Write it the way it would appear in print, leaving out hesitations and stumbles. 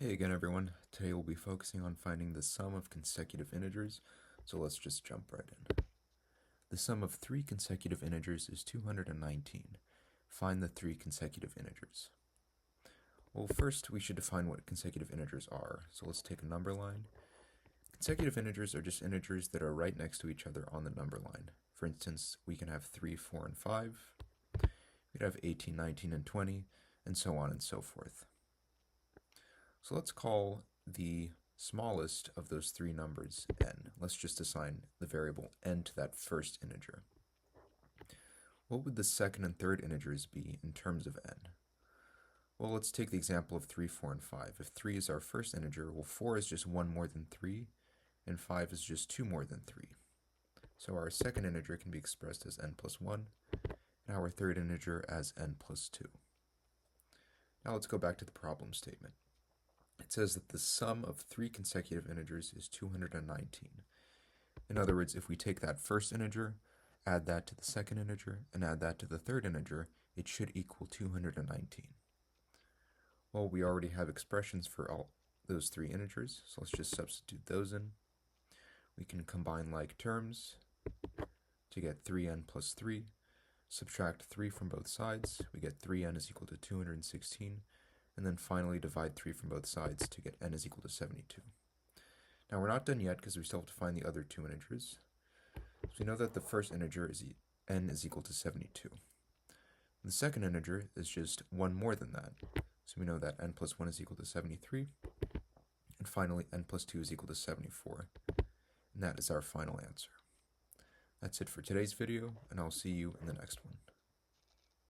Hey again everyone, today we'll be focusing on finding the sum of consecutive integers, so let's just jump right in. The sum of three consecutive integers is 219. Find the three consecutive integers. Well, first we should define what consecutive integers are, so let's take a number line. Consecutive integers are just integers that are right next to each other on the number line. For instance, we can have 3, 4, and 5, we could have 18, 19, and 20, and so on and so forth. So let's call the smallest of those three numbers n. Let's just assign the variable n to that first integer. What would the second and third integers be in terms of n? Well, let's take the example of 3, 4, and 5. If 3 is our first integer, well, 4 is just 1 more than 3, and 5 is just 2 more than 3. So our second integer can be expressed as n plus 1, and our third integer as n plus 2. Now let's go back to the problem statement. It says that the sum of three consecutive integers is 219. In other words, if we take that first integer, add that to the second integer, and add that to the third integer, it should equal 219. Well, we already have expressions for all those three integers, so let's just substitute those in. We can combine like terms to get 3n plus 3. Subtract 3 from both sides, we get 3n is equal to 216. And then finally divide 3 from both sides to get n is equal to 72. Now we're not done yet because we still have to find the other two integers. So we know that the first integer is n is equal to 72. The second integer is just 1 more than that. So we know that n plus 1 is equal to 73. And finally n plus 2 is equal to 74. And that is our final answer. That's it for today's video, and I'll see you in the next one.